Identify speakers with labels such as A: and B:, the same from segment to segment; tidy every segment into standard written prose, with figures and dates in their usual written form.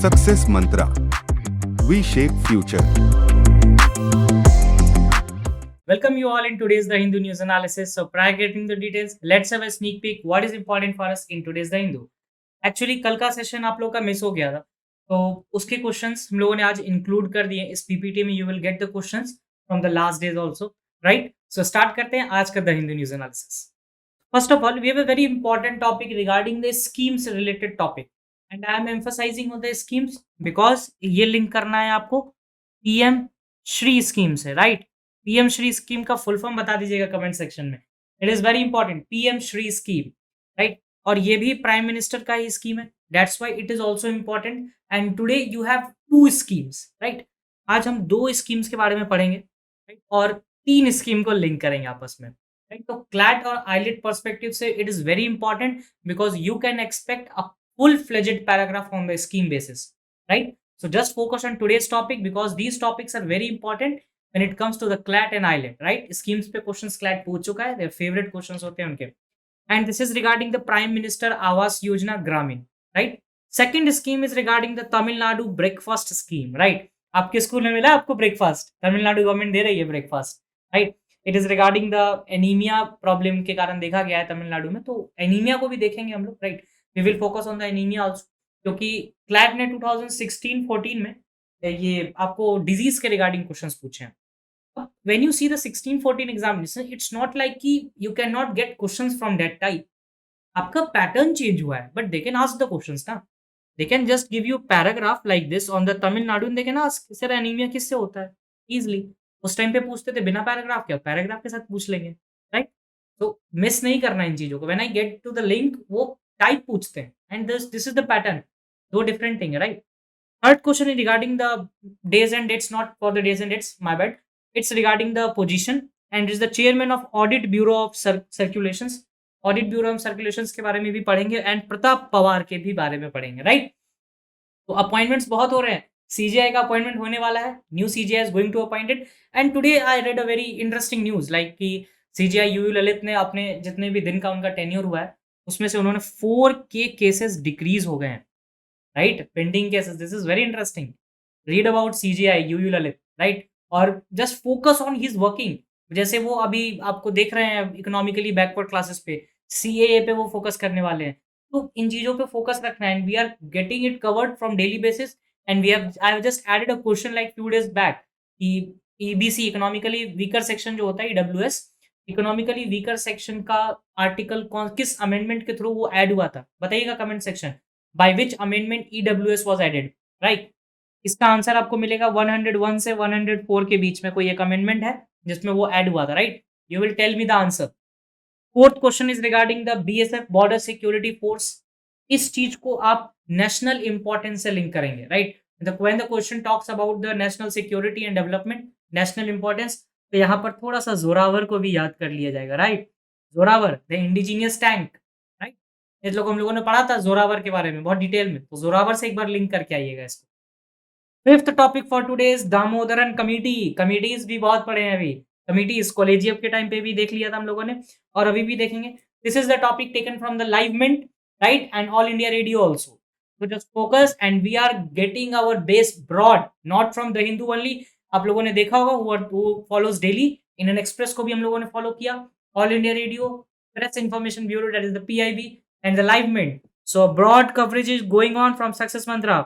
A: Success Mantra. We shape future.
B: Welcome you all in today's The Hindu News Analysis. So prior getting the details, let's have a sneak peek what is important for us in today's The Hindu. Actually कल का session आप लोग का miss हो गया था, तो उसके क्वेश्चंस हम लोगों ने आज इंक्लूड कर दिए इस पीपीटी में. You will get the questions from the last days also, right? So start करते हैं आज का the Hindu news analysis. First of all, we have a very important topic regarding the schemes related topic, and I am emphasizing on the schemes because ये link करना है आपको PM Shri scheme से, right? PM Shri scheme का full form बता दीजिएगा comment section में. It is very important, PM Shri scheme, right? और ये भी प्राइम मिनिस्टर का ही स्कीम है, that's why it is also important. And today you have to schemes, right? आज हम दो स्कीम्स के बारे में पढ़ेंगे, राइट? और तीन स्कीम को लिंक करेंगे आपस में, राइट? तो क्लैट और आईलेट पर्सपेक्टिव से it is very important because you can expect a full fledged paragraph on the scheme basis, right? So just focus on today's topic because these topics are very important when it comes to the CLAT and ILET, right? Schemes पे questions CLAT पूछ चुका है, their favorite questions होते हैं उनके. And this is regarding the Prime Minister Awas Yojana Gramin, right? Second scheme is regarding the Tamil Nadu breakfast scheme, right? आपके school में मिला आपको ब्रेकफास्ट? तमिलनाडु गवर्नमेंट दे रही है breakfast, right? It is regarding the anaemia problem के कारण देखा गया है तमिलनाडु में, तो एनीमिया को भी देखेंगे हम लोग, right? We will focus on the anaemia also, क्योंकि क्लैट ने 2016-14 में ये आपको डिजीज के रिगार्डिंग क्वेश्चंस पूछे हैं. When you see the 16-14 examination, it's not like कि you can not get questions from that type. आपका पैटर्न चेंज हुआ है, but they can ask the questions ना. They can just give you paragraph like this on the Tamil Nadu and they can ask sir anaemia किससे होता है, easily. उस time पे पूछते थे बिना पैराग्राफ के, पैराग्राफ के साथ पूछ लेंगे, राइट? तो मिस नहीं करना इन चीजों को. When I get to the link वो टाइप पूछते हैं and this is the pattern. दो डिफरेंट थिंग है, right? Third question is regarding the days and dates, not for the days and dates, my bad. It's regarding the position and is the chairman of audit bureau of circulations. Audit bureau of circulations के बारे में भी पढ़ेंगे and Pratap Pawar के भी बारे में पढ़ेंगे, राइट? तो अपॉइंटमेंट्स बहुत हो रहे हैं. सीजीआई का अपॉइंटमेंट होने वाला है, new CJI is going to appointed. And today I read a very interesting news like कि सीजीआई यूयू ललित ने अपने जितने भी दिन का उनका टेन्योर हुआ है उसमें से उन्होंने 4K केसेस डिक्रीज हो गए हैं, right? Pending cases. This is very interesting. Read about CJI U U Lalit, right? और just focus on his working. जैसे वो अभी आपको देख रहे हैं इकोनॉमिकली बैकवर्ड क्लासेस पे, सीएए पे वो फोकस करने वाले हैं. तो इन चीजों पे फोकस रखना है and we are getting it covered from daily basis. And I have just added a question like few days back कि ईबीसी इकोनॉमिकली वीकर सेक्शन जो होता है, ईडब्ल्यूएस इकोनॉमिकली वीकर सेक्शन का आर्टिकल कौन किस अमेंडमेंट के थ्रू वो add हुआ था, बताइएगा comment section. By which amendment EWS was added, right? इसका आंसर आपको मिलेगा 101 से 104 के बीच में कोई एक अमेंडमेंट है जिसमें वो ऐड हुआ था, right? You will tell me the answer. Fourth question is regarding the BSF border security force. इस चीज को आप नेशनल इंपॉर्टेंस से लिंक करेंगे, right? When the question talks about the national security and development, national importance, तो यहाँ पर थोड़ा सा जोरावर को भी याद कर लिया जाएगा, right? Zorawar the indigenous tank, right? इस लोग हम लोगों ने पढ़ा था जोरावर के बारे में बहुत डिटेल में, तो जोरावर से एक बार लिंक करके आइएगा इसको. Fifth topic for today is Damodaran committee. Committees भी बहुत पढ़े हैं अभी. कमिटीज कॉलेजियम के टाइम पे भी देख लिया था हम लोगों ने और अभी भी देखेंगे. This is the topic taken from the Live Mint, right? And All India Radio also. So just focus and we are getting our base broad, not from the Hindu only. आप लोगों ने देखा होगा who follows daily. Indian Express को भी हम लोगों ने follow किया. All India Radio, Press Information Bureau, that is the PIB, and the Live Mint. So broad coverage is going on from Success Mantra.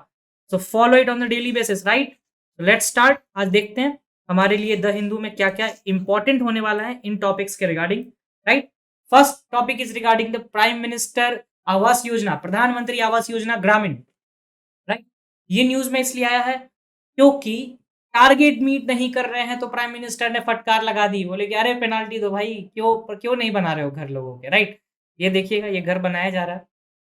B: So follow it on the daily basis, right? So let's start. आज देखते हैं हमारे लिए the Hindu में क्या क्या important होने वाला है इन टॉपिक्स के regarding, right? First topic is regarding the prime minister Awas Yojana, प्रधानमंत्री आवास योजना ग्रामीण, राइट? ये न्यूज में इसलिए आया है क्योंकि टारगेट मीट नहीं कर रहे हैं तो प्राइम मिनिस्टर ने फटकार लगा दी. बोले कि अरे पेनाल्टी दो भाई, क्यों नहीं बना रहे हो घर लोगों के, राइट? ये देखिएगा ये घर बनाया जा रहा है,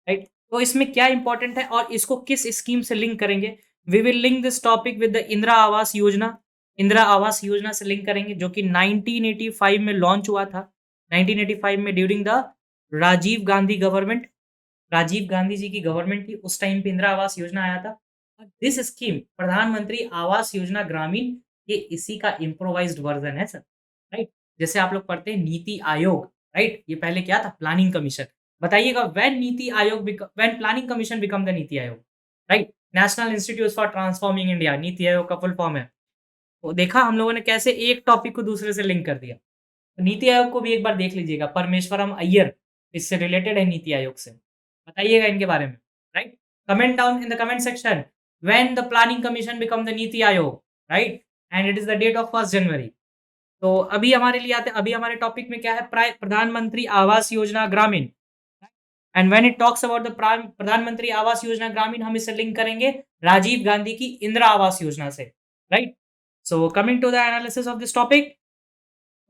B: राइट? तो इसमें क्या इंपॉर्टेंट है और इसको किस स्कीम से लिंक करेंगे? We will link this topic with the Indira Awas Yojana. Indira Awas Yojana से लिंक करेंगे जो कि 1985 में लॉन्च हुआ था. 1985 में during the Rajiv Gandhi government, Rajiv Gandhi ji की गवर्नमेंट थी उस टाइम पे इंदिरा आवास योजना आया था. दिस स्कीम प्रधानमंत्री आवास योजना ग्रामीण, ये इसी का इम्प्रोवाइज्ड वर्जन है सर, राइट? जैसे आप लोग पढ़ते हैं नीति आयोग, राइट? ये पहले क्या था? Planning commission. बताइएगा when NITI Aayog when planning commission become the NITI Aayog, right? National institute for transforming India, NITI Aayog का फुल फॉर्म है। तो देखा हम लोगों ने कैसे एक टॉपिक को दूसरे से लिंक कर दिया। तो नीति आयोग को भी एक बार देख लीजिएगा, परमेश्वरम अय्यर इससे रिलेटेड है नीति आयोग से। बताइएगा इनके बारे में, right? Comment down in the comment section when the planning commission become the NITI Aayog, right? And it is the date of 1 January. तो अभी हमारे लिए आते, अभी हमारे टॉपिक में क्या है? प्रधानमंत्री आवास योजना ग्रामीण। And when it talks about the प्रधानमंत्री आवास योजना ग्रामीण, हम इसे लिंक करेंगे राजीव गांधी की इंदिरा आवास योजना से, right? So coming to the analysis of this topic,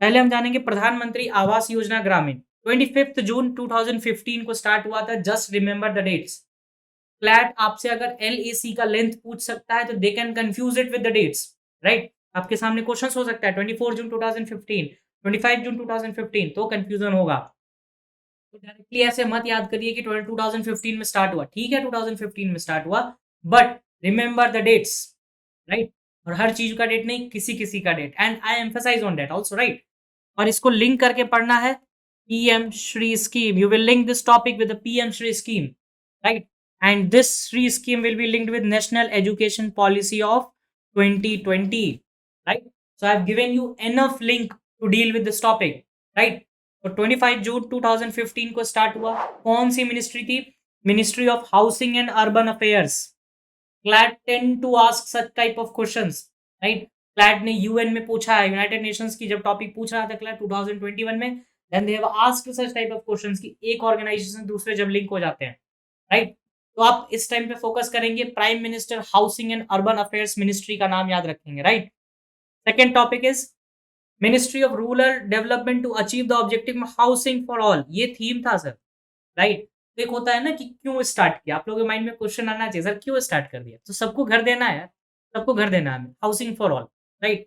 B: पहले हम जानेंगे प्रधानमंत्री आवास योजना ग्रामीण। 25 जून 2015 को स्टार्ट हुआ था। Just remember the dates. CLAT आपसे अगर LAC का लेंथ पूछ सकता है तो they can confuse it with the dates, right? आपके सामने क्वेश्चंस हो सकता है 24 जून 2015, 25 जून 2015, तो कंफ्यूजन होगा। तो डायरेक्टली ऐसे मत याद करिए कि 2015 में स्टार्ट हुआ। ठीक है, 2015 में स्टार्ट हुआ, but remember the dates, right? और हर चीज का डेट नहीं, किसी किसी का date, and I emphasize on that also, right? और इसको लिंक करके पढ़ना है PM Shri scheme. You will link this topic with the PM Shri scheme, right? And this Shri scheme will be linked with national education policy of 2020, right? So I have given you enough link to deal with this topic, right? तो 25 जून 2015 को start हुआ। कौन सी ministry थी? Ministry of housing and urban affairs. CLAT tend to ask such type of questions, right? CLAT ने UN में पूछा है, यूनाइटेड नेशंस की जब टॉपिक पूछ रहा था क्लैट 2021 में, then they have asked such type of questions कि एक ऑर्गेनाइजेशन दूसरे जब लिंक हो जाते हैं, राइट? तो आप इस टाइम पे फोकस करेंगे prime minister housing and urban affairs ministry का नाम याद रखेंगे, right? Second topic is ministry of rural development to achieve the objective housing for all. ये थीम था सर, राइट? तो एक होता है ना कि क्यों स्टार्ट किया, आप लोगों के माइंड में क्वेश्चन आना चाहिए, सर क्यों स्टार्ट कर दिया? तो सबको घर देना है यार, सबको घर देना है, housing for all, right?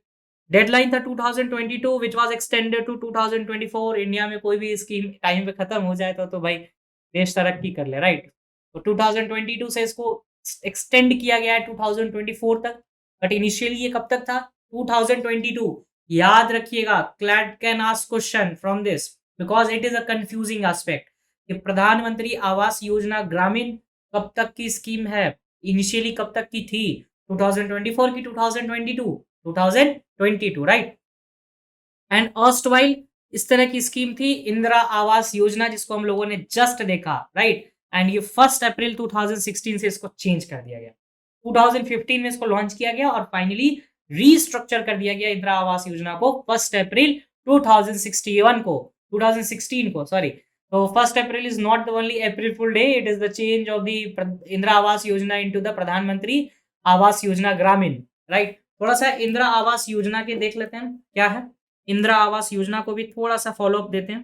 B: Deadline था 2022 which was extended to 2024। India में कोई भी स्कीम टाइम पे खत्म हो जाए तो भाई देश तरक्की कर ले, राइट? तो 2022 से इसको एक्सटेंड किया गया है 2024 तक, बट इनिशियली ये कब तक था? 2022। याद रखिएगा, CLAT can ask question from this because it is a confusing aspect कि प्रधानमंत्री आवास योजना ग्रामीण कब तक की स्कीम है, इनिशियली कब तक की थी? 2024 की 2022? 2022, राइट? एंड अर्स्टवाइल इस तरह की स्कीम थी इंदिरा आवास योजना, जिसको हम लोगों ने जस्ट देखा, राइट? एंड ये 1 अप्रैल 2016 से इसको चेंज कर दिया गया। 2015 में इसको लॉन्च किया गया और फाइनली रीस्ट्रक्चर कर दिया गया इंदिरा आवास योजना को 1 अप्रैल 2016 को, सॉरी। तो 1 April is not the only April fool day, it is the change of the Indira Awas योजना इनटू द प्रधानमंत्री आवास योजना ग्रामीण, राइट? थोड़ा सा इंदिरा आवास योजना के देख लेते हैं क्या है। इंदिरा आवास योजना को भी थोड़ा सा फॉलो अप देते हैं,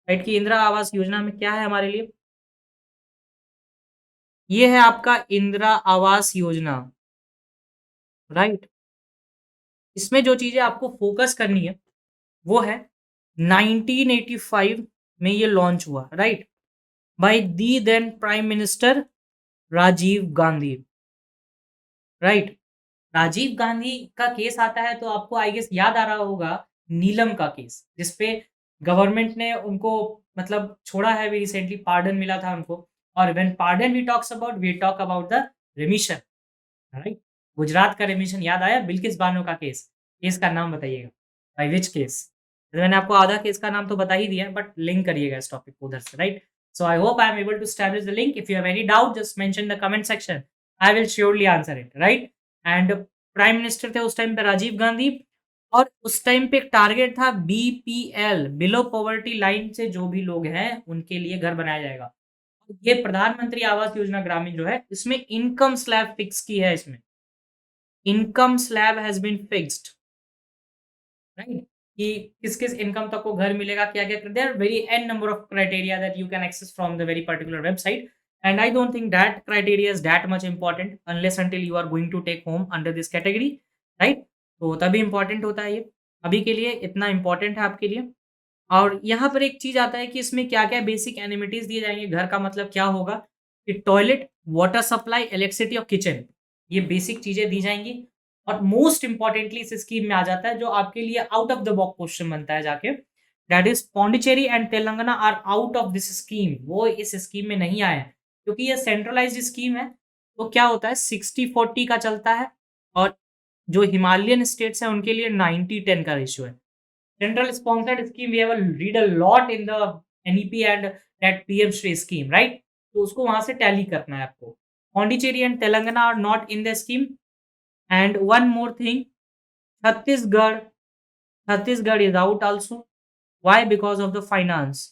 B: राइट? कि इंदिरा आवास योजना में क्या है हमारे लिए। ये है आपका इंदिरा आवास योजना, राइट? इसमें जो चीजें आपको फोकस करनी है वो है 1985 में ये लॉन्च हुआ, right? By the then prime minister Rajiv Gandhi, right? Rajiv Gandhi का केस आता है तो आपको आई गेस याद आ रहा होगा नीलम का केस, जिसपे गवर्नमेंट ने उनको मतलब छोड़ा है, भी रिसेंटली पार्डन मिला था उनको। और when pardon we talk about the remission, right? Gujarat का रिमिशन याद आया, बिल्किस बानो का केस। केस का नाम बताइएगा, बाय विच केस? मैंने आपको आधा केस का नाम तो बता ही दिया, बट लिंक करिएगा इस टॉपिक को उधर से, right? So I hope I am able to establish the link. If you have any doubt just mention the comment section, I will surely answer it, right? And prime minister थे उस time पे राजीव गांधी, और उस time पे एक target था BPL, below poverty line से जो भी लोग हैं उनके लिए घर बनाया जाएगा। ये प्रधानमंत्री आवास योजना ग्रामीण जो है, इसमें इनकम स्लैब फिक्स की है। इसमें income slab has been fixed, right? कि किस किस इनकम तक को घर मिलेगा, क्या क्या। There are very an number of criteria that you can access from the very particular website, and I don't think that criteria is that much important unless until you are going to take home under this category, right? तो तभी important होता है ये, अभी के लिए इतना important है आपके लिए। और यहाँ पर एक चीज आता है कि इसमें क्या क्या बेसिक एनिमिटीज दिए जाएंगे। घर का मतलब क्या होगा कि टॉयलेट, वाटर सप्लाई, इलेक्ट्रिसिटी और किचन, ये बेसिक चीजें दी जाएंगी। और मोस्ट इंपॉर्टेंटली इस स्कीम में आ जाता है जो आपके लिए out of the box question बनता है जाके, that is Pondicherry and Telangana are out of this scheme. वो इस स्कीम में नहीं आए हैं क्योंकि ये सेंट्रलाइज्ड स्कीम है तो क्या होता है 60-40 का चलता है और जो हिमालयन स्टेट्स हैं उनके लिए 90-10 का रेशियो है। Central sponsored scheme we have read a lot in the NEP and that PM Shri scheme, right? तो उसको वहां से टैली करना है आपको। Pondicherry and Telangana are not in the scheme. And one more thing, Chhattisgarh, Chhattisgarh is out also. Why? Because of the finance.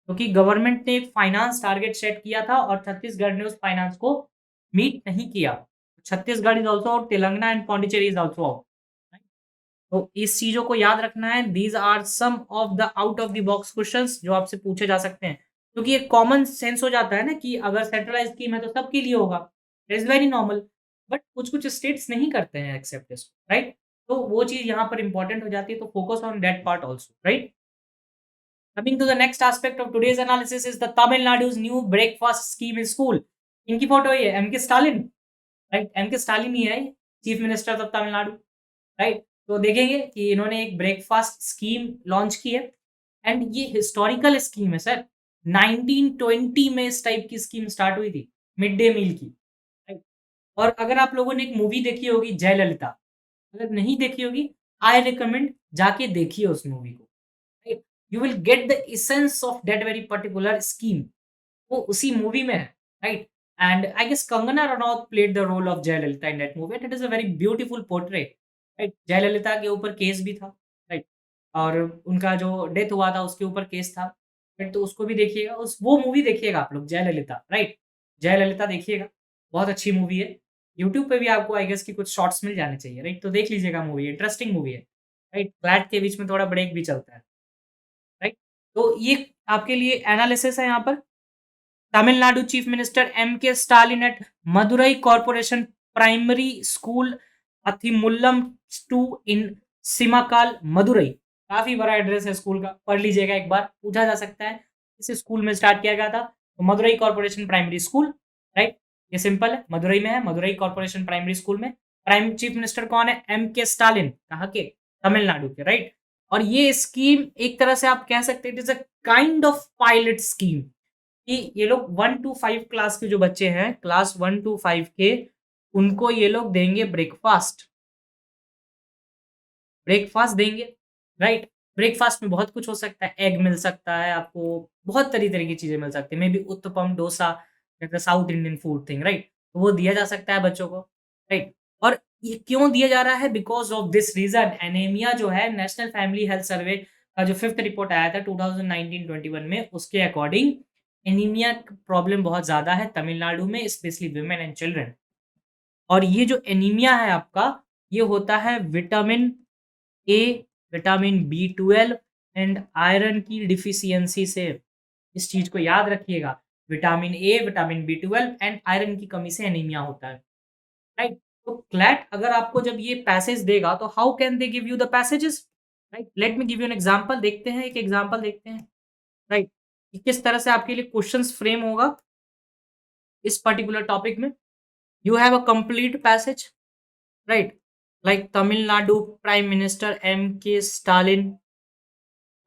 B: क्योंकि government ने एक फाइनेंस टारगेट सेट किया था और छत्तीसगढ़ ने उस फाइनेंस को मीट नहीं किया। Chhattisgarh is also out, Telangana and Pondicherry is also out. तो इस चीजों को याद रखना है। These are some of the out of the box questions जो आपसे पूछे जा सकते हैं, क्योंकि एक कॉमन सेंस हो जाता है ना कि अगर सेंट्रलाइज स्कीम है तो सबके लिए होगा, इज वेरी नॉर्मल। बट कुछ कुछ स्टेट्स नहीं करते हैं एक्सेप्ट इसको, राइट? तो वो चीज यहाँ पर इंपॉर्टेंट हो जाती है, तो focus on that part also, right? Coming to the next aspect of today's analysis is the Tamil Nadu's new breakfast scheme in school. इनकी फोटो ये M K Stalin, right? M K Stalin ही है chief minister of Tamil Nadu, right? तो देखेंगे कि इन्होंने एक breakfast scheme launch की है एंड ये हिस्टोरिकल स्कीम है सर। 1920 में इस टाइप की स्कीम स्टार्ट हुई थी मिड डे मील की, राइट? और अगर आप लोगों ने एक मूवी देखी होगी जयललिता, अगर नहीं देखी होगी आई रिकमेंड जाके देखिए उस मूवी को, right? You will get the essence of that very particular scheme, वो उसी मूवी में है, right? And I guess Kangana Ranaut played the role of Jayalalithaa in that movie and it is a very beautiful portrait, right? Jayalalithaa के ऊपर case भी था, right? और उनका जो डेथ हुआ था उसके ऊपर केस था, राइट? तो उसको भी देखिएगा, उस वो मूवी देखिएगा आप लोग जयललिता, राइट? जयललिता देखिएगा, बहुत अच्छी मूवी है। यूट्यूब पे भी आपको आई गेस कि कुछ शॉर्ट्स मिल जाने चाहिए, राइट? तो देख लीजिएगा मूवी, इंटरेस्टिंग मूवी है, राइट? फ्लैट के बीच में थोड़ा ब्रेक भी चलता है, राइट? तो ये आपके लिए एनालिसिस है यहाँ पर। Tamil Nadu chief minister M K Stalin at Madurai corporation primary school Athimullam 2 in Simakkal Madurai. काफी बड़ा एड्रेस है स्कूल का, पढ़ लीजिएगा एक बार, पूछा जा सकता है इस स्कूल में स्टार्ट किया गया था। तो Madurai corporation primary school, right? ये सिंपल है, मदुरई में है, मदुरई कॉर्पोरेशन प्राइमरी स्कूल में। प्राइम चीफ मिनिस्टर कौन है? M K Stalin. कहाँ के? तमिलनाडु के, राइट? और ये स्कीम एक तरह से आप कह सकते हैं it is a kind of pilot scheme कि ये लोग 1 to 5 क्लास के जो बच्चे हैं, क्लास 1 to 5 के, उनको ये लोग देंगे ब्रेकफास्ट। ब्रेकफास्ट देंगे, राइट? ब्रेकफास्ट में बहुत कुछ हो सकता है, एग मिल सकता है आपको, बहुत तरह-तरह की चीज़ें मिल सकती हैं, मेबी उत्तपम, डोसा, जैसे south Indian food thing, right? तो वो दिया जा सकता है बच्चों को, राइट? और ये क्यों दिया जा रहा है? Because of this reason anaemia जो है, नेशनल फैमिली हेल्थ सर्वे का जो 5th रिपोर्ट आया था 2019-21 में, उसके अकॉर्डिंग एनीमिया प्रॉब्लम बहुत ज़्यादा है तमिलनाडु में, स्पेशली वुमेन एंड चिल्ड्रन। और ये जो एनीमिया है आपका, ये होता है vitamin A, vitamin B12 and iron की डिफिशियंसी से। इस चीज़ को याद रखिएगा, vitamin A, vitamin B12 and iron की कमी से एनीमिया होता है, राइट? तो क्लैट अगर आपको जब ये पैसेज देगा तो how can they give you the passages, right? Let me give you an example, देखते हैं, एक एग्जांपल देखते हैं, राइट? कि किस तरह से आपके लिए क्वेश्चंस फ्रेम होगा इस पर्टिकुलर टॉपिक में। You have a complete passage, right? Like Tamil Nadu Prime Minister M.K. Stalin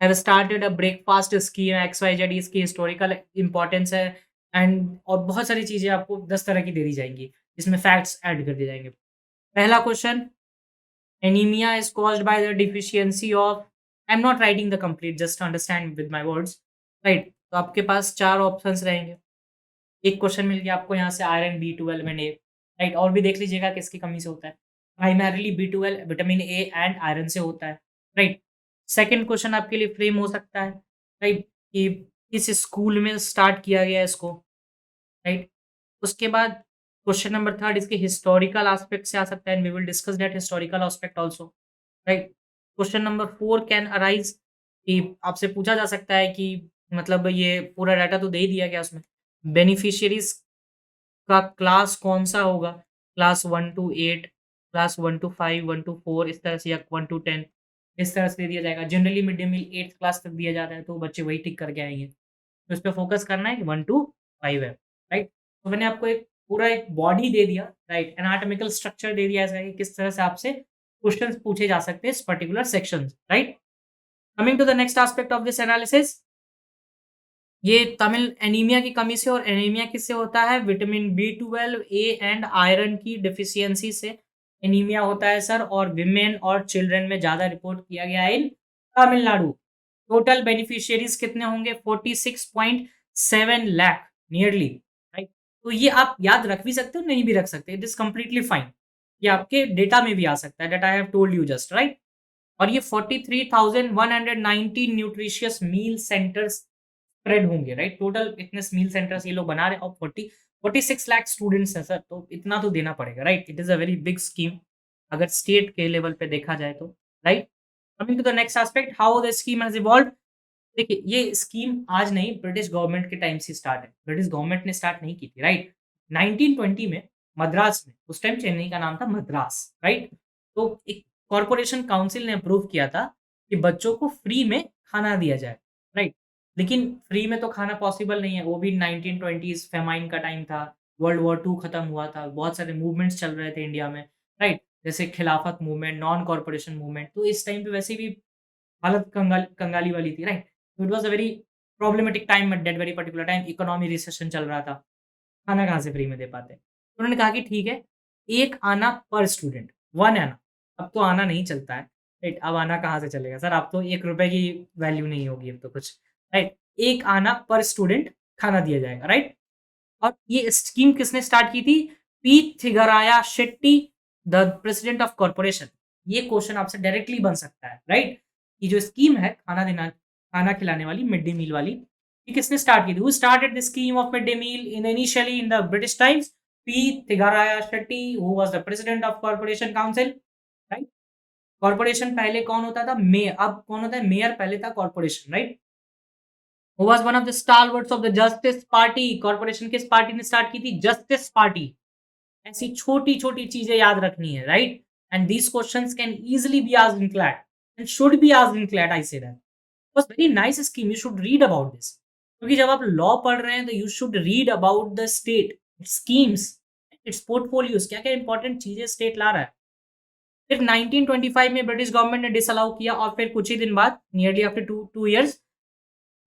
B: have started a breakfast scheme XYZ, इसकी historical importance है एंड और बहुत सारी चीजें आपको 10 तरह की दे दी जाएंगी, इसमें फैक्ट्स ऐड कर दिए जाएंगे। पहला question, anaemia is caused by the deficiency of, I am not writing the complete, just understand with my words, right? तो आपके पास 4 ऑप्शंस रहेंगे। एक क्वेश्चन मिल गया आपको यहाँ से iron B12 and A, right? और भी देख लीजिएगा किसकी कमी से होता है। Primarily B12 vitamin A and iron से होता है, राइट? सेकंड क्वेश्चन आपके लिए फ्रेम हो सकता है, राइट? कि किस स्कूल में स्टार्ट किया गया इसको, राइट? उसके बाद क्वेश्चन नंबर थर्ड इसके हिस्टोरिकल एस्पेक्ट से आ सकता है and we will discuss that historical aspect also, right? Question number 4 can arise कि आपसे पूछा जा सकता है कि मतलब ये पूरा डाटा तो दे ही दिया गया उसमें, बेनिफिशियरीज का क्लास कौन-सा होगा? Class 1 to 8, class 1 to 5, 1 to 4 इस तरह से, या 1 to 10 इस तरह से दे दिया जाएगा। Generally mid day meal 8th class तक दिया जाता है, तो बच्चे वही टिक करके आएँगे। तो इस पे फोकस करना है कि 1 to 5 है, राइट? तो मैंने आपको एक पूरा एक बॉडी दे दिया, राइट? एनाटॉमिकल स्ट्रक्चर दे दिया ऐसा है कि किस तरह से आपसे क्वेश्चंस पूछे जा सकते हैं इस particular section, right? Coming to the next aspect of this analysis, ये तमिल एनीमिया की कमी से, और एनीमिया किससे होता है? Vitamin B12, A and iron की डेफिशिएंसी से एनीमिया होता है सर, और विमेन और चिल्ड्रन में ज़्यादा रिपोर्ट किया गया है इन तमिलनाडु। टोटल बेनिफिशियरीज़ कितने होंगे? 46.7 लाख नियरली, राइट? तो ये आप याद रख भी सकते हो, नहीं भी रख सकते, इट इज़ कंप्लीटली फाइन। ये आपके डेटा में भी आ सकता है, that I have told you just, right? और ये 43,190 न्यूट्रिशियस मील सेंटर्स स्प्रेड होंगे, राइट? टोटल इतने मील सेंटर्स ये लोग बना रहे हैं, और 46 लाख स्टूडेंट्स हैं सर, तो इतना तो देना पड़ेगा, right? It is a very big scheme अगर स्टेट के लेवल पे देखा जाए तो, right? Coming to the next aspect, how the scheme has evolved. देखिए, ये स्कीम आज नहीं, ब्रिटिश गवर्नमेंट के टाइम से स्टार्ट है। ब्रिटिश गवर्नमेंट ने स्टार्ट नहीं की थी, राइट? 1920 में मद्रास में, उस टाइम चेन्नई का नाम था मद्रास, राइट? तो एक कॉर्पोरेशन काउंसिल ने अप्रूव किया था कि बच्चों को फ्री में खाना दिया जाए, राइट? लेकिन फ्री में तो खाना पॉसिबल नहीं है, वो भी 1920s फेमाइन का टाइम था, वर्ल्ड वॉर 2 खत्म हुआ था, बहुत सारे मूवमेंट्स चल रहे थे इंडिया में, राइट? जैसे खिलाफत मूवमेंट, नॉन कॉर्पोरेशन मूवमेंट, तो इस टाइम पे वैसे भी हालत कंगाली वाली थी, राइट? तो it was a very problematic time at that very particular time, economy recession चल रहा था, खाना कहाँ से फ्री में दे पाते? तो उन्होंने कहा कि ठीक है, 1 आना पर स्टूडेंट, 1 आना, अब तो आना नहीं चलता है, राइट? अब आना कहाँ से चलेगा सर, अब तो ₹1 की वैल्यू नहीं होगी अब तो कुछ, राइट? 1 आना पर स्टूडेंट खाना दिया जाएगा, राइट? और ये स्कीम किसने स्टार्ट की थी? P Theagaraya Chetty, the president of corporation. ये क्वेश्चन आपसे डायरेक्टली बन सकता है, राइट? ये जो स्कीम है खाना खिलाने वाली, मिड डे मील वाली, ये किसने स्टार्ट की थी? Who started the scheme of mid day meal in initially in the British times? P Theagaraya Chetty, who was the president of corporation council, right? Corporation पहले कौन होता था? मेयर। अब कौन होता है? मेयर पहले था corporation, right? Who was one of the stalwarts of the Justice Party. Corporation किस पार्टी ने स्टार्ट की थी? जस्टिस पार्टी। ऐसी छोटी-छोटी चीज़ें याद रखनी है, right? And these questions can easily be asked in CLAT and should be asked in CLAT, I say that. Was very nice scheme, you should read about this. क्योंकि जब आप लॉ पढ़ रहे हैं तो you should read about the state, its schemes, its portfolios, क्या-क्या important चीज़ें state ला रहा है। फिर 1925 में ब्रिटिश गवर्नमेंट ने डिसअलाउ किया, और फिर कुछ ही दिन बाद, nearly after 2 years,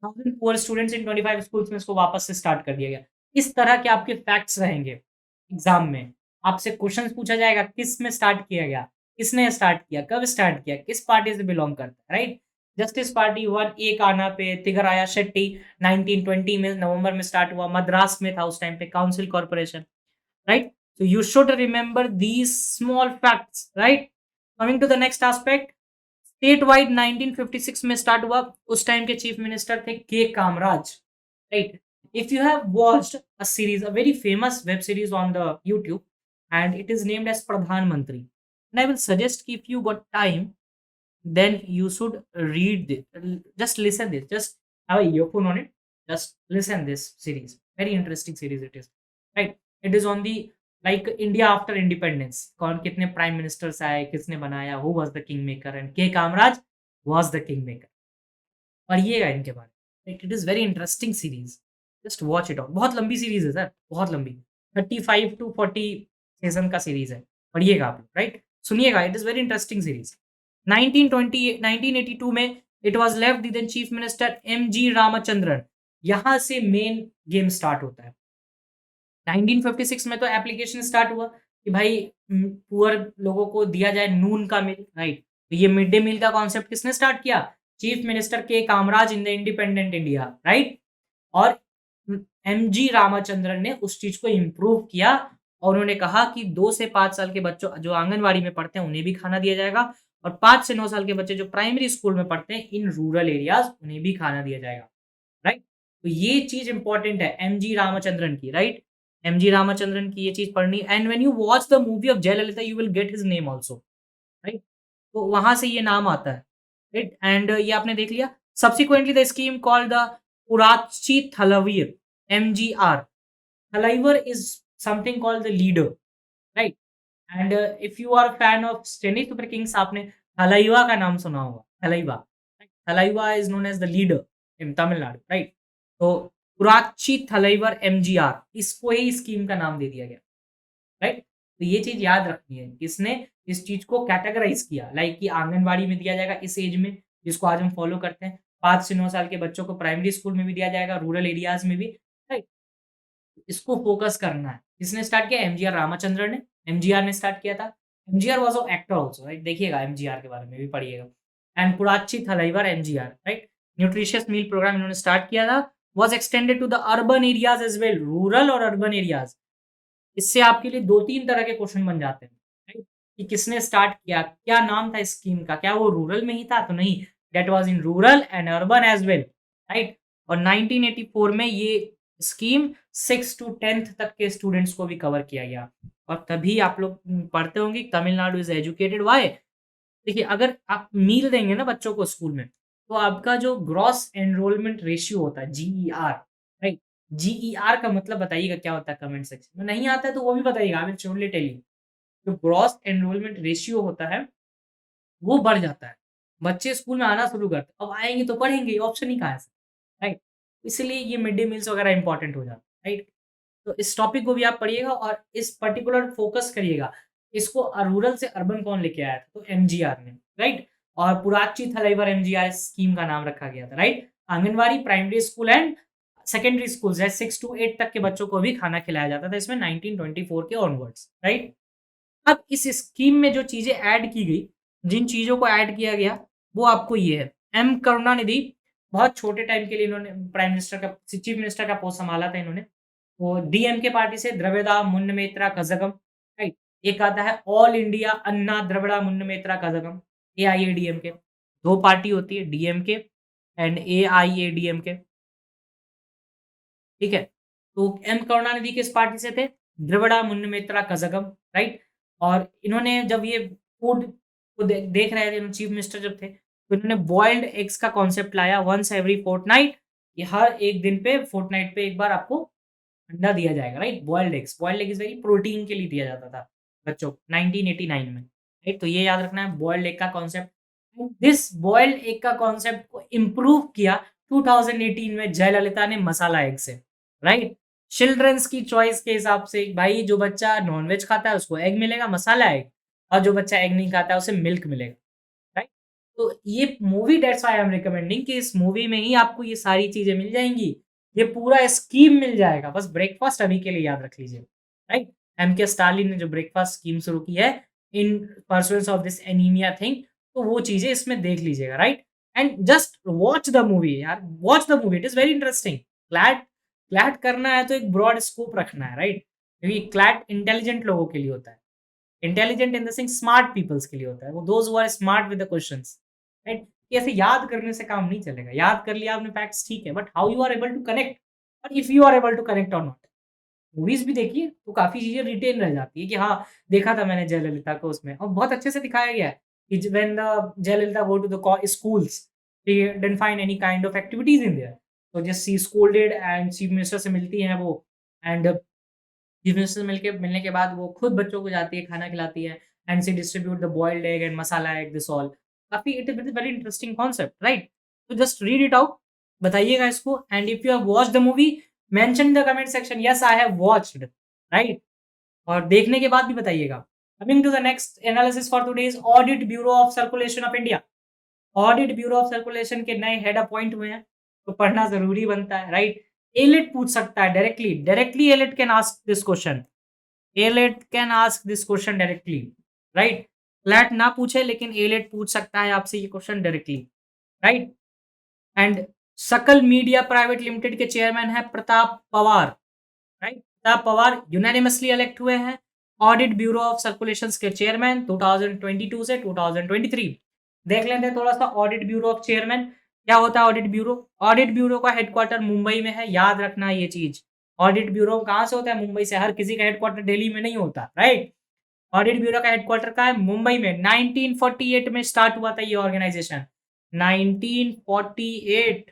B: 1000 poor students in 25 schools में इसको वापस से स्टार्ट कर दिया गया। इस तरह के आपके फैक्ट्स रहेंगे एग्जाम में। आपसे क्वेश्चंस पूछा जाएगा, किस में स्टार्ट किया गया, किसने स्टार्ट किया, कब स्टार्ट किया, किस पार्टी से बिलोंग करता है, राइट? जस्टिस पार्टी वन, एक आना पे तिगराया शेट्टी, 1920 में नवंबर में स्टार्ट हुआ, मद्रास में था उस टाइम पे council corporation, right? So you should remember these small facts, right? Coming to the next aspect, state wide 1956 में स्टार्ट हुआ, उस टाइम के चीफ मिनिस्टर थे K Kamaraj, right? If you have watched a series, a very famous web series on the YouTube, and it is named as Pradhanmantri, and I will suggest कि if you got time, then you should read this, just listen this, just have a earphone on it, just listen this series, very interesting series it is, right? It is on the, like, India after independence, कौन कितने prime ministers आए, किसने बनाया, who was the king maker, and K Kamaraj was the king maker. पढ़िएगा इनके बारे में, it is very interesting series, just watch it out. बहुत लंबी सीरीज है सर, बहुत लंबी, 35 to 40 सीजन का सीरीज है, पढ़िएगा आप लोग, राइट? सुनिएगा, it is very interesting series. 1982 में it was left then chief minister M G. Ramachandran. यहाँ से मेन गेम स्टार्ट होता है। 1956 में तो एप्लीकेशन स्टार्ट हुआ कि भाई पुअर लोगों को दिया जाए नून का मिल, राइट? तो ये मिड डे मील का कॉन्सेप्ट किसने स्टार्ट किया? Chief minister K Kamaraj in the independent India, right? और एम.जी. रामचंद्रन ने उस चीज को इम्प्रूव किया, और उन्होंने कहा कि 2 से 5 साल के बच्चों जो आंगनवाड़ी में पढ़ते हैं उन्हें भी खाना दिया जाएगा, और 5 से 9 साल के बच्चे जो प्राइमरी स्कूल में पढ़ते हैं इन रूरल एरियाज, उन्हें भी खाना दिया जाएगा, राइट? तो ये चीज इंपॉर्टेंट है एम.जी. रामचंद्रन की, राइट? एम.जी. रामचंद्रन की ये चीज पढ़नी, and when you watch the movie of Jayalalithaa you will get his name also, right? तो वहां से ये नाम आता है, राइट? एंड ये आपने देख लिया। Subsequently the scheme called the Puratchi Thalaivar, MGR. Thalaivar is something called the leader, right? And if you are fan of Chennai Super Kings, आपने थलाइवा का नाम सुना होगा, Thalaiva. Thalaiva is known as the leader in Tamil Nadu, right? तो पुराची थलाइवर एमजीआर, इसको ही स्कीम का नाम दे दिया गया, राइट? तो ये चीज याद रखनी है, किसने इस चीज को कैटेगराइज किया, लाइक कि आंगनवाड़ी में दिया जाएगा इस एज में, जिसको आज हम फॉलो करते हैं, 5 से 9 साल के बच्चों को प्राइमरी स्कूल में भी दिया जाएगा, रूरल एरियाज में भी, राइट? इसको फोकस करना है। किसने स्टार्ट किया? एमजीआर रामचंद्रन ने, एमजीआर ने स्टार्ट किया था। MGR was a actor also, right? देखिएगा एमजीआर के बारे में भी पढ़िएगा। And Puratchi Thalaivar MGR, right? Nutritious meal programme इन्होंने स्टार्ट किया था, was extended to the urban areas as well, rural और अर्बन एरियाज। इससे आपके लिए 2-3 तरह के क्वेश्चन बन जाते हैं, राइट? कि किसने स्टार्ट किया, क्या नाम था इस स्कीम का, क्या वो रूरल में ही था? तो नहीं, that was in rural and urban as well, right? और 1984 में ये स्कीम 6 टू 10th तक के स्टूडेंट्स को भी कवर किया गया। और तभी आप लोग पढ़ते होंगे तमिलनाडु इज़ एजुकेटेड व्हाई? देखिए, अगर आप मील देंगे ना बच्चों को स्कूल में, तो आपका जो ग्रॉस एनरोलमेंट रेशियो होता है, जीईआर, राइट? जीईआर का मतलब बताइएगा क्या होता है कमेंट सेक्शन में, नहीं आता है तो वो भी बताइएगा, I will surely tell you. जो ग्रॉस एनरोलमेंट रेशियो होता है, वो बढ़ जाता है। बच्चे स्कूल में आना शुरू करते हैं, अब आएँगे तो पढ़ेंगे, ऑप्शन ही कहाँ है, राइट? इसलिए ये मिड डे मील्स वगैरह इंपॉर्टेंट हो जाता है, राइट? तो इस टॉपिक को भी आप पढ़िएगा और इस पर्टिकुलर फोकस करिएगा। इसको रूरल से अर्बन कौन लेके आया था? तो एमजीआर ने, राइट? और पुराची थलाइवर एमजीआर स्कीम का नाम रखा गया था, right? Anganwadi, primary school and secondary schools है 6 टू 8 तक के बच्चों को भी खाना खिलाया जाता था इसमें 1924 के ऑनवर्ड्स, राइट? अब इस स्कीम में जो चीज़ें ऐड की गई, जिन चीज़ों को ऐड किया गया, वो आपको ये है। एम करुणानिधि बहुत छोटे टाइम के लिए इन्होंने प्राइम मिनिस्टर का चीफ मिनिस्टर का पोस्ट संभाला था इन्होंने। वो डीएमके पार्टी से द्रविड़ा मुन्नेत्र कज़गम, राइट? एक आता है ऑल इंडिया अन्ना द्रविड़ा मुन्नेत्र कज़गम, एआईएडीएमके। 2 पार्टी होती है, डीएमके एंड एआईएडीएमके, ठीक है? तो एम करुणानिधि किस पार्टी से थे? द्रविड़ा मुन्नेत्र कज़गम, राइट? और इन्होंने जब ये फूड को देख रहे थे, चीफ मिनिस्टर जब थे, तो इन्होंने बॉइल्ड एग्स का कॉन्सेप्ट लाया वन्स एवरी फोर्टनाइट, ये हर एक दिन पे फोर्टनाइट पे एक बार आपको अंडा दिया जाएगा, right? Boiled egg is very protein के लिए दिया जाता था बच्चों को 1989 में, राइट? तो ये याद रखना है बॉइल्ड एग का कॉन्सेप्ट। दिस बॉइल्ड एग का कॉन्सेप्ट को इम्प्रूव किया 2018 में जयललिता ने मसाला एग से, राइट? चिल्ड्रंस की चॉइस के हिसाब से भाई जो बच्चा नॉनवेज खाता है उसको एग मिलेगा, मसाला एग, और जो बच्चा एग नहीं खाता है उसे मिल्क मिलेगा, राइट? तो ये movie that's why I am recommending कि इस मूवी में ही आपको ये सारी चीज़ें मिल जाएँगी। ये पूरा स्कीम मिल जाएगा, बस ब्रेकफ़ास्ट अभी के लिए याद रख लीजिए, राइट? एमके स्टालिन ने जो ब्रेकफ़ास्ट स्कीम शुरू की है in pursuance of this anaemia thing, तो वो चीज़ें इसमें देख लीजिएगा, right? And just watch the movie यार, watch the movie, it is very interesting. CLAT CLAT करना है तो एक ब्रॉड स्कोप रखना है, राइट? क्योंकि क्लैट इंटेलिजेंट लोगों के लिए होता है। Intelligent in the sense smart peoples के लिए होता है। वो those who are smart with the questions, right? कि ऐसे याद करने से काम नहीं चलेगा। याद कर लिया आपने फैक्ट्स ठीक है, but how you are able to connect और if you are able to connect और नॉट। मूवीज़ भी देखिए तो काफ़ी चीज़ें रिटेन रह जाती है कि हाँ, देखा था मैंने जयललिता को उसमें और बहुत अच्छे से दिखाया गया है कि when the Jayalalithaa go to the schools, she didn't find any kind of activities in there. तो just she scolded and chief minister से मिलती हैं वो, एंड चीफ मिनिस्टर से मिलने के बाद वो खुद बच्चों को जाती है, खाना खिलाती है, and she distribute the boiled egg and masala egg, this all. काफ़ी it is very interesting concept, right? तो जस्ट रीड इट आउट, बताइएगा इसको, and if you have watched the movie mention in the comment section yes I have watched, right? और देखने के बाद भी बताइएगा। Coming to the next analysis for today's, Audit bureau of Circulation of India. Audit bureau of Circulation के नए head appoint हुए हैं, तो पढ़ना ज़रूरी बनता है, राइट? एलिट पूछ सकता है directly, directly elite can ask this question. Elite can ask this question directly, right? CLAT ना पूछे लेकिन एलिट पूछ सकता है आपसे ये क्वेश्चन डायरेक्टली, राइट? एंड सकल मीडिया प्राइवेट लिमिटेड के चेयरमैन है Pratap Pawar, right? Pratap Pawar unanimously elect हुए हैं ऑडिट ब्यूरो ऑफ सर्कुलेशंस के चेयरमैन 2022 से 2023। देख लेते हैं थोड़ा सा ऑडिट ब्यूरो ऑफ चेयरमैन क्या होता है। ऑडिट ब्यूरो, ऑडिट ब्यूरो का हेडक्वार्टर मुंबई में है, याद रखना ये चीज। ऑडिट ब्यूरो कहाँ से होता है? मुंबई से। हर किसी का हेडक्वार्टर दिल्ली में नहीं होता, राइट? ऑडिट ब्यूरो का हेडक्वार्टर का है मुंबई में। 1948 में स्टार्ट हुआ था ये organisation, 1948,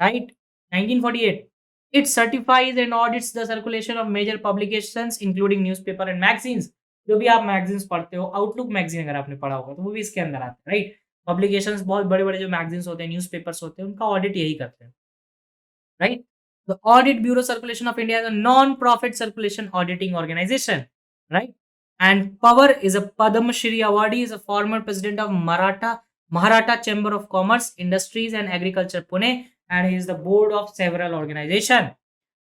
B: right? 1948। It certifies and audits the circulation of major publications including newspaper and magazines। जो भी आप मैगजीन्स पढ़ते हो, आउटलुक मैगजीन अगर आपने पढ़ा होगा तो वो भी इसके अंदर आता है, राइट? पब्लिकेशंस बहुत बड़े-बड़े जो मैगजीन्स होते हैं, न्यूज़पेपर्स होते हैं, उनका ऑडिट यही करते हैं, राइट? The Audit Bureau Circulation of India is a non-profit circulation auditing organization, right? And Pawar is a Padma Shri awardee, is a former president of Maratha Maharashtra Chamber of Commerce, Industries and Agriculture Pune, and he is the board of several organization.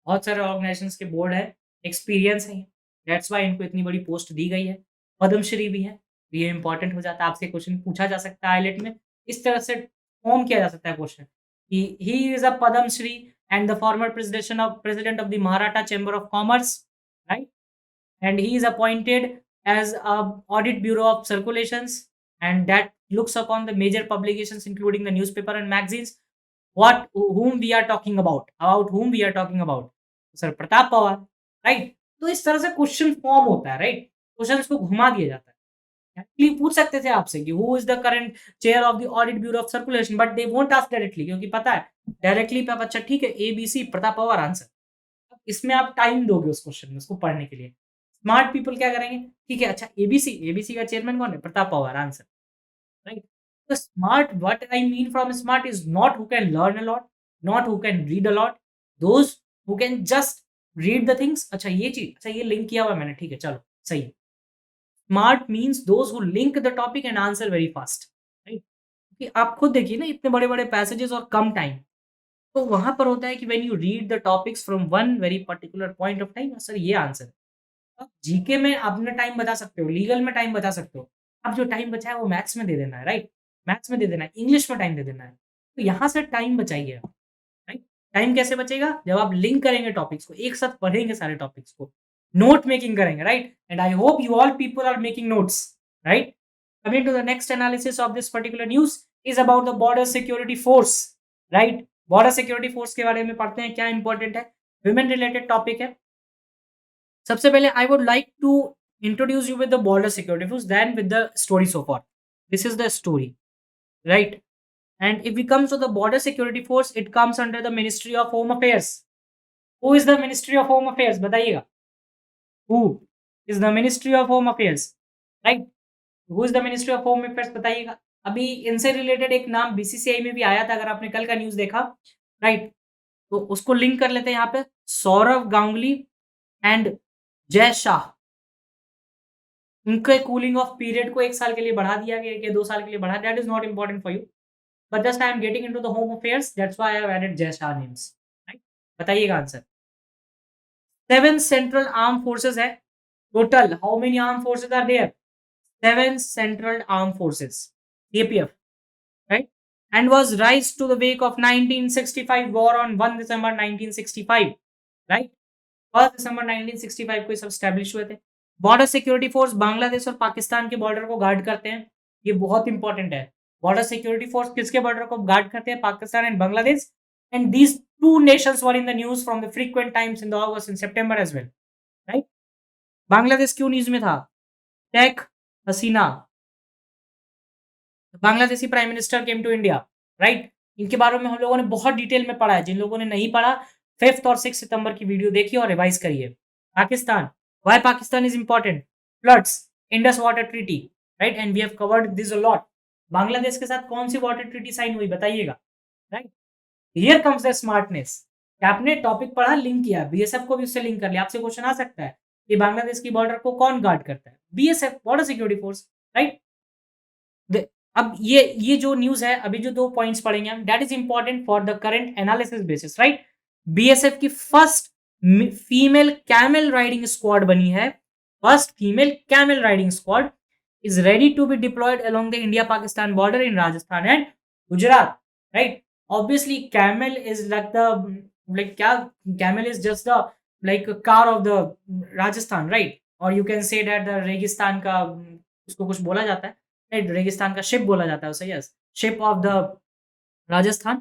B: बहुत सारे organisations के board है, experience है, that's why इनको इतनी बड़ी post दी गई है। पद्मश्री भी है, ये इंपॉर्टेंट हो जाता है, आपसे क्वेश्चन पूछा जा सकता है आईलेट में, इस तरह से फॉर्म किया जा सकता है क्वेश्चन कि he is a Padmashri and the former president of the Maharashtra chamber of commerce, right? And he is appointed as a audit bureau of circulations, and that looks upon the major publications including the newspaper and magazines. Whom we are talking about whom we are talking about, sir Pratap Pawar, right? तो इस तरह से question form होता है, right? Questions को घुमा दिया जाता है। एक्चुअली पूछ सकते थे आपसे कि who is the current chair of the audit bureau of circulation, but they won't ask directly, क्योंकि पता है डायरेक्टली पे आप अच्छा ठीक है एबीसी प्रताप पवार आंसर, इसमें आप टाइम दोगे उस क्वेश्चन में उसको पढ़ने के लिए। स्मार्ट पीपल क्या करेंगे, ठीक है अच्छा एबीसी, एबीसी का चेयरमैन कौन है, प्रताप पवार आंसर, राइट? तो smart, what I mean from smart is not who can learn a lot, not who can read a lot, those who can just read the things, अच्छा ये चीज, अच्छा ये link किया हुआ है मैंने, ठीक है चलो सही है। Smart means those who link the topic and answer very fast, right? क्योंकि आप खुद देखिए ना इतने बड़े बड़े पैसेजेस और कम टाइम, तो वहां पर होता है कि when you read the topics from one very particular point of time, sir ये आंसर है। आप जीके में अपना टाइम बता सकते हो, लीगल में टाइम बता सकते हो, अब जो टाइम बचा है वो मैथ्स में दे देना है, राइट? मैथ्स में दे देना है, इंग्लिश में टाइम दे देना है, तो यहाँ से टाइम बचाइए आप, राइट? टाइम कैसे बचेगा, जब आप लिंक करेंगे टॉपिक्स को, एक साथ पढ़ेंगे सारे टॉपिक्स को, नोट मेकिंग करेंगे, right? And I hope you all people are making notes, right? Coming to the next analysis of this particular news is about the border security force, right? Border security force के बारे में पढ़ते हैं, क्या important है, women related topic है। सबसे पहले I would like to introduce you with the Border security Force, then with the story so far. This is the story, right? And if we comes to the Border security Force, it comes under the Ministry of Home Affairs. Who is the Ministry of Home Affairs, बताइएगा, who is the Ministry of Home Affairs, right? Who is the Ministry of Home Affairs, बताइएगा। अभी इनसे related एक नाम BCCI में भी आया था, अगर आपने कल का न्यूज देखा, राइट? तो उसको लिंक कर लेते हैं यहाँ पे, सौरव गांगुली एंड जय शाह, उनके कूलिंग ऑफ पीरियड को 1 साल के लिए बढ़ा दिया गया कि 2 साल के लिए बढ़ा, that is not important for you, but just I am getting into the home affairs, that's why I have added Jay Shah names, right? बताइएगा आंसर। 7 सेंट्रल आर्म फोर्सेस है टोटल, how many arm forces are there, 7 central armed forces, CAPF, right? And was rise to the wake of 1965 war on 1 December 1965, right? 1 December 1965 को ये सब establish हुए थे। Border security force Bangladesh और पाकिस्तान के border को गार्ड करते हैं, ये बहुत इंपॉर्टेंट है। बॉर्डर सिक्योरिटी फोर्स किसके बॉर्डर को गार्ड करते हैं, Pakistan and Bangladesh. And these two nations were in the news from the frequent times in the August and September as well, right? Bangladesh क्यों न्यूज में था, Sheikh Hasina, Bangladeshi prime minister came to India, right? इनके बारे में हम लोगों ने बहुत डिटेल में पढ़ा है, जिन लोगों ने नहीं पढ़ा 5 और 6 सितंबर की वीडियो देखिए और रिवाइज करिए। Pakistan, why Pakistan is important, floods, Indus water treaty, right? And we have covered this a lot. Bangladesh के साथ कौन सी वाटर ट्रीटी साइन हुई, बताइएगा, राइट? हियर कम्स द स्मार्टनेस, आपने टॉपिक पढ़ा, लिंक किया, बीएसएफ को भी उससे लिंक कर लिया। आपसे क्वेश्चन आ सकता है कि बांग्लादेश की बॉर्डर को कौन गार्ड करता है, BSF, border security force, right? अब ये जो न्यूज है, अभी जो 2 पॉइंट्स पढ़ेंगे हम, that is important for the current analysis basis, right? BSF की first female camel riding squad बनी है, first female camel riding squad is ready to be deployed along the India Pakistan border in Rajasthan and Gujarat, right? Obviously camel is like क्या, camel is just the like car of the Rajasthan, right? और you can say that the रेगिस्तान का, उसको कुछ बोला जाता है, रेगिस्तान का शिप बोला जाता है उसे, yes, ship of the Rajasthan.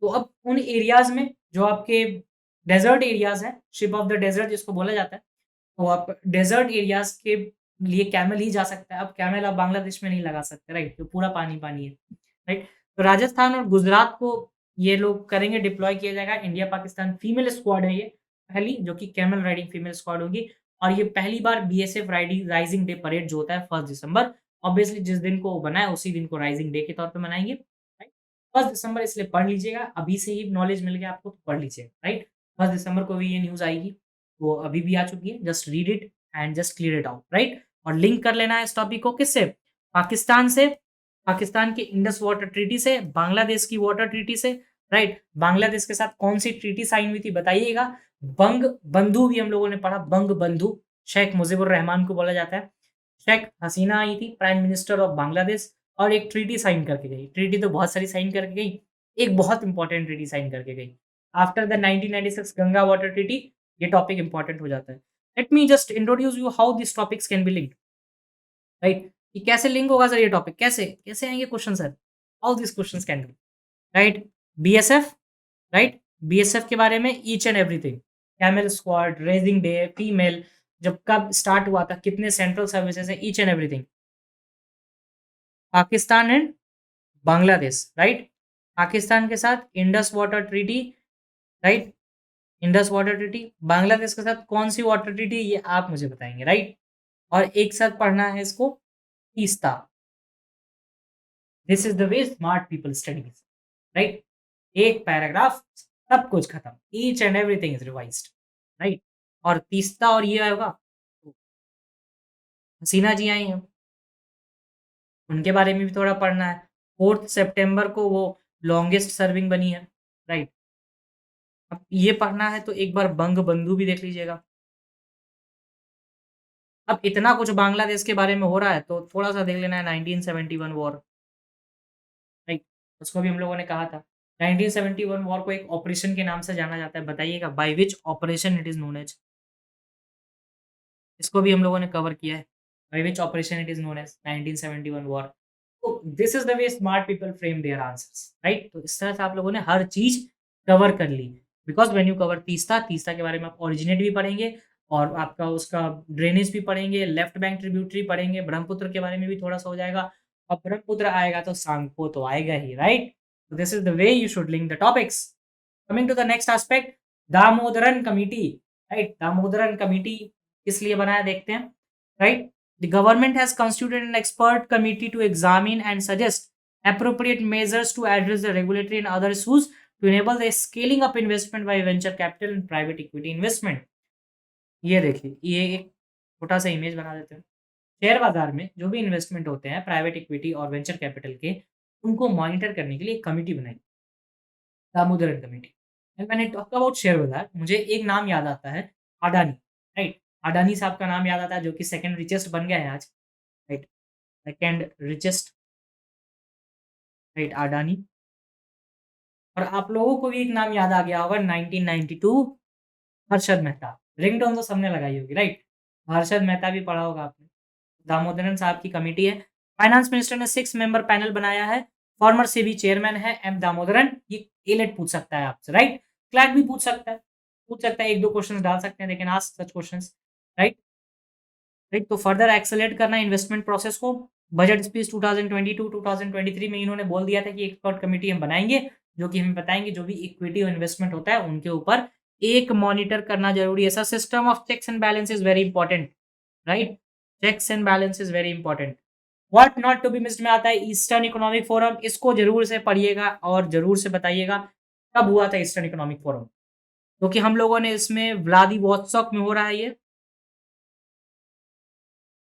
B: तो अब उन एरियाज में जो आपके डेजर्ट एरियाज हैं, शिप ऑफ द डेजर्ट जिसको बोला जाता है, तो आप डेजर्ट एरियाज के लिए कैमल ही जा सकता है। अब कैमल आप बांग्लादेश में नहीं लगा सकते, राइट? तो पूरा पानी पानी है, राइट? तो राजस्थान और गुजरात को ये लोग करेंगे, डिप्लॉय किया जाएगा। इंडिया पाकिस्तान फीमेल स्क्वाड है ये पहली, जो कि कैमल राइडिंग फीमेल स्क्वाड होगी, और ये पहली बार बीएसएफ राइजिंग डे परेड जो होता है 1 दिसंबर, ऑब्वियसली जिस दिन को बनाए उसी दिन को राइजिंग डे के तौर पे मनाएंगे, राइट? 1 दिसंबर, इसलिए पढ़ लीजिएगा, अभी से ही नॉलेज मिल गया आपको तो पढ़ लीजिएगा, राइट? 1 दिसंबर को भी ये न्यूज आएगी, वो अभी भी आ चुकी है, just read it and just clear it out, right? और लिंक कर लेना है इस टॉपिक को किससे, पाकिस्तान से, पाकिस्तान के इंडस वाटर ट्रीटी से, बांग्लादेश की वाटर ट्रीटी से, राइट। बांग्लादेश के साथ कौन सी ट्रीटी साइन हुई थी बताइएगा। बंग बंधु भी हम लोगों ने पढ़ा, बंग बंधु, शेख मुजीबुर रहमान को बोला जाता है। शेख हसीना आई थी, प्राइम मिनिस्टर ऑफ बांग्लादेश, और एक ट्रीटी साइन करके गई। ट्रीटी तो बहुत सारी साइन करके गई, एक बहुत इंपॉर्टेंट ट्रीटी साइन करके गई। After the 1996 Ganga water treaty, ये टॉपिक इंपॉर्टेंट हो जाता है। Let me just introduce you how this topics can be linked, right. कि कैसे लिंक होगा सर ये टॉपिक, कैसे कैसे आएंगे question sir, how this questions can be, right. BSF, right. BSF के बारे में each and everything, camel squad, raising day, female, जब कब स्टार्ट हुआ था, कितने सेंट्रल सर्विसेज है, each and everything. Pakistan and Bangladesh, right. Pakistan के साथ Indus water treaty, right. Indus water treaty. Bangladesh के साथ कौन सी वाटर ट्रीटी, ये आप मुझे बताएंगे, राइट। और एक साथ पढ़ना है इसको, Teesta. This is the way smart people studies, right. एक पैराग्राफ, सब कुछ खत्म, each and everything is revised, right. और तीस्ता और ये होगा, हसीना जी आई हैं, उनके बारे में भी थोड़ा पढ़ना है। 4 सितंबर को वो लॉन्गेस्ट सर्विंग बनी है, राइट। अब ये पढ़ना है तो एक बार बंग बंधु भी देख लीजिएगा। अब इतना कुछ बांग्लादेश के बारे में हो रहा है तो थोड़ा सा देख लेना है 1971 वॉर, राइट। उसको भी हम लोगों ने कहा था। 1971 वॉर को एक ऑपरेशन के नाम से जाना जाता है, बताइएगा by which operation it is known as. इसको भी हम लोगों ने कवर किया है, by which operation it is known as 1971 war. तो this is the way smart people frame their answers, right. तो इस तरह से आप लोगों ने हर चीज कवर कर ली, because when you cover Teesta, Teesta के बारे में आप ओरिजिनेट भी पढ़ेंगे और आपका उसका ड्रेनेज भी पढ़ेंगे, लेफ्ट बैंक ट्रिब्यूटरी पढ़ेंगे, ब्रह्मपुत्र के बारे में भी थोड़ा सा हो जाएगा, और ब्रह्मपुत्र आएगा तो सांगपो तो आएगा ही, राइट। तो this is the way you should link the topics. Coming to the next aspect, Damodaran committee, right. Damodaran committee किस लिए बनाया देखते हैं, राइट। The government has constituted an expert committee to examine and suggest appropriate measures to address the regulatory and other issues to enable the scaling up investment by venture capital and private equity investment. ये देखिए, ये एक छोटा सा image बना देते हैं। Share बाजार में जो भी इन्वेस्टमेंट होते हैं प्राइवेट इक्विटी और वेंचर कैपिटल के, उनको मॉनिटर करने के लिए एक कमिटी बनाई, Damodaran committee. And when I talk about share बाजार, मुझे एक नाम याद आता है, अडानी, राइट। अडानी साहब का नाम याद आता है, जो कि सेकंड रिचेस्ट बन गया है आज, right. Second richest, right, Adani. और आप लोगों को भी एक नाम याद आ गया होगा, 1992 हर्षद मेहता। रिंगटोन तो सबने लगाई होगी, राइट। हर्षद मेहता भी पढ़ा होगा आपने। दामोदरन साहब की कमेटी है। फाइनेंस मिनिस्टर ने 6 मेंबर पैनल बनाया है। फॉर्मर सेबी चेयरमैन है एम दामोदरन। ये एलेट पूछ सकता है आपसे, राइट। क्लैट भी पूछ सकता है, एक दो क्वेश्चंस डाल सकते हैं, लेकिन आस्क सच क्वेश्चंस, राइट। राइट, तो फर्दर एक्सेलरेट करना इन्वेस्टमेंट प्रोसेस को। बजट स्पीच 2022-2023 में इन्होंने बोल दिया था कि एक्सपर्ट कमेटी हम बनाएंगे, जो कि हमें बताएंगे जो भी इक्विटी और इन्वेस्टमेंट होता है उनके ऊपर एक मॉनिटर करना जरूरी है। Sir system of checks and balance is very important, right. Checks and balance is very important. What not to be missed में आता है ईस्टर्न इकोनॉमिक फोरम। इसको जरूर से पढ़िएगा और जरूर से बताइएगा कब हुआ था ईस्टर्न इकोनॉमिक फोरम, क्योंकि हम लोगों ने इसमें व्लादिवोस्तोक में हो रहा है ये,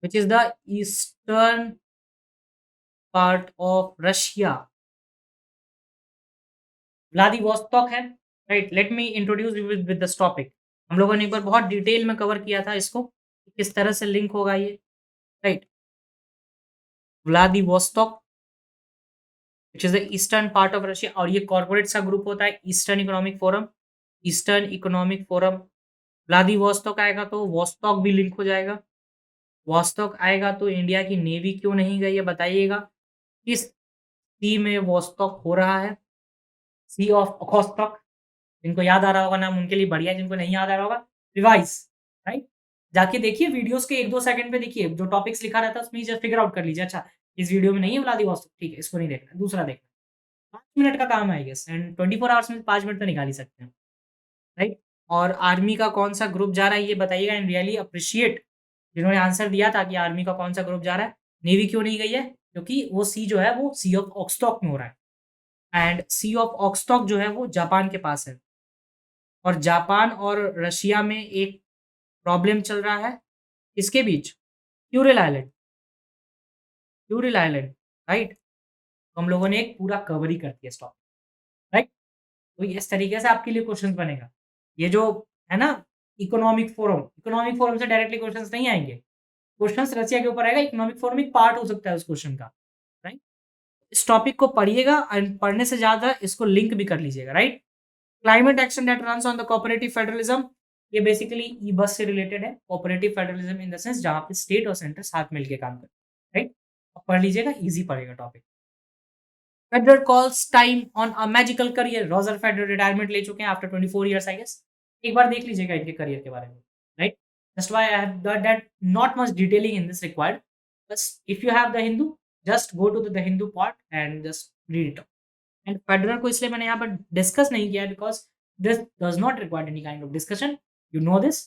B: which is the eastern part of Russia. Vladivostok है, right. Let me introduce you with this topic. हम लोगों ने एक बार बहुत डिटेल में कवर किया था इसको, किस तरह से लिंक होगा ये, right. Vladivostok which is the eastern part of Russia, और ये कॉर्पोरेट्स का ग्रुप होता है eastern economic forum. Eastern economic forum, Vladivostok आएगा तो वोस्तोक भी लिंक हो जाएगा। वोस्तोक आएगा तो इंडिया की नेवी क्यों नहीं गई है बताइएगा। किस सी में वोस्तोक हो रहा है, सी ऑफ ओखोस्तोक। जिनको याद आ रहा होगा नाम उनके लिए बढ़िया, जिनको नहीं याद आ रहा होगा रिवाइज, राइट। जाके देखिए वीडियोस के 1-2 सेकंड पे देखिए, जो टॉपिक्स लिखा रहता है उसमें जस्ट फिगर आउट कर लीजिए। अच्छा इस वीडियो में नहीं है व्लादिवोस्तोक, ठीक है, इसको नहीं देखना, दूसरा देखना। 5 मिनट का काम है आई गेस, एंड 24 आवर्स में 5 मिनट तो निकाल ही सकते हैं, राइट। और आर्मी का कौन सा ग्रुप जा रहा है ये बताइएगा, एंड रियली अप्रिशिएट जिन्होंने आंसर दिया था कि आर्मी का कौन सा ग्रुप जा रहा है। नेवी क्यों नहीं गई है, क्योंकि वो सी जो है वो सी ऑफ ऑक्सटॉक में हो रहा है, एंड सी ऑफ ऑक्सटॉक जो है वो जापान के पास है। और जापान और रशिया में एक प्रॉब्लम चल रहा है, इसके बीच Kuril island, Kuril island, right. तो हम लोगों ने एक पूरा कवर ही कर दिया इस टॉपिक, राइट? तो इस तरीके से आपके लिए क्वेश्चन बनेगा। ये जो है ना इकोनॉमिक फोरम से डायरेक्टली क्वेश्चंस नहीं आएंगे। क्वेश्चंस रसिया के ऊपर आएगा, इकोनॉमिक फोरम एक पार्ट हो सकता है उस क्वेश्चन का, राइट? इस टॉपिक को पढ़िएगा एंड पढ़ने से ज्यादा इसको लिंक भी कर लीजिएगा, right? Climate action that runs on the cooperative federalism, ये बेसिकली ई बस से रिलेटेड है। Cooperative federalism in the sense जहां पे स्टेट और सेंटर साथ मिलके काम करते हैं, राइट? अब पढ़ लीजिएगा, इजी पड़ेगा topic. Federer calls time on a magical career, Roger Federer retirement ले चुके हैं आफ्टर 24 इयर्स आई गेस। एक बार देख लीजिएगा इनके करियर के बारे में, right? Just why I have that not much detailing in this required, बस if you have the Hindu just go to the Hindu part and just read it. And Federer को इसलिए मैंने यहाँ पर डिस्कस नहीं किया because this does not require any kind of discussion, you know this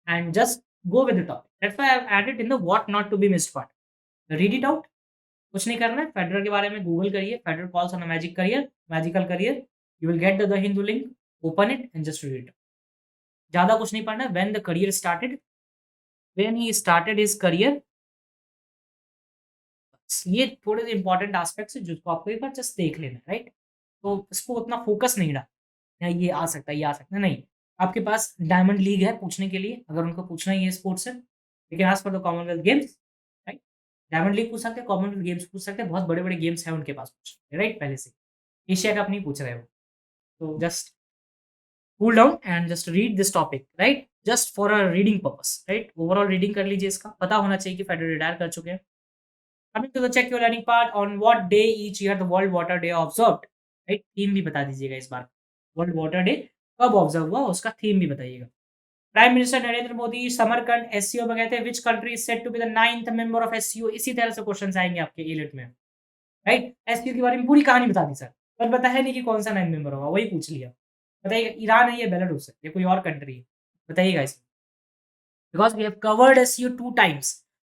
B: and just go with the topic. That's why I have added in the what not to be missed part. Read it out, कुछ नहीं करना है। Federer के बारे में Google करिए, Federer calls on a magical career, you will get the Hindu link, open it and just read it. ज्यादा कुछ नहीं पढ़ना है। When the career started, when he started his career, ये थोड़े से इंपॉर्टेंट एस्पेक्ट्स है जिसको आपको एक बार जस्ट देख लेना है, राइट? तो इसको उतना फोकस नहीं डालना है, ये आ सकता है, ये आ सकता है, नहीं। आपके पास डायमंड लीग है पूछने के लिए, अगर उनको पूछना ही है स्पोर्ट्स से, लेकिन आज for the Commonwealth games, right? Diamond league पूछ सकते हैं, कॉमनवेल्थ गेम्स पूछ सकते हैं, बहुत बड़े बड़े गेम्स हैं उनके पास पूछ, राइट? पहले से एशिया कप नहीं पूछ रहे हो, तो just cool down and just read this topic, right? Just for a reading purpose, right? Overall reading कर लीजिए, इसका पता होना चाहिए कि फेडरर रिटायर कर चुके हैं। Coming to the check your learning part, on what day each year the World Water Day observed, right? Theme भी बता दीजिएगा इस बार, वर्ल्ड वाटर डे कब ऑब्जर्व हुआ उसका थीम भी बताइएगा। Prime minister Narendra Modi Samarkand SCO में गए थे, which country is said to be the 9th member of SCO. इसी तरह से क्वेश्चंस आएंगे आपके एलिट में, राइट? एससीओ के बारे में पूरी कहानी बता दी सर, पर पता है नहीं कि कौन सा 9th मेंबर होगा, वही पूछ लिया। बताइएगा, ईरान है, ये बेलारूस है, ये कोई और कंट्री है, बताइएगा इसमें। Because we have covered SEO 2 times.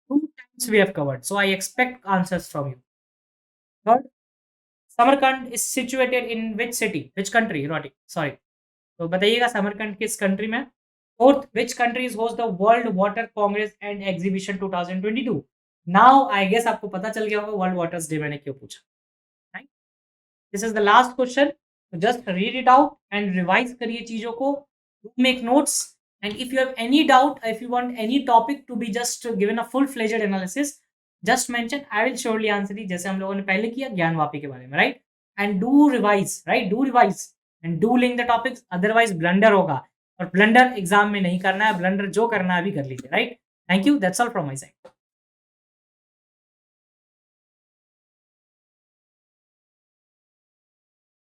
B: 2 times we have covered. So I expect answers from you. Third, Samarkand is situated in which city? Which country? Roti. Sorry. तो बताइएगा समरकंद किस कंट्री में? Fourth, which countries host the World Water Congress and Exhibition 2022? Now I guess आपको पता चल गया होगा World Waters Day मैंने क्यों पूछा, right? This is the last question. So just read it out and revise करिए चीजों को. Make notes. And if you have any doubt, if you want any topic to be just given a full-fledged analysis, just mention. I will surely answer it. जैसे हम लोगों ने पहले किया ज्ञानवापी के बारे में, right? And do revise, right? Do revise and do link the topics. Otherwise, blunder होगा, और blunder एग्जाम में नहीं करना है। blunder जो करना है अभी कर लीजिए, right? Thank you. That's all from my side.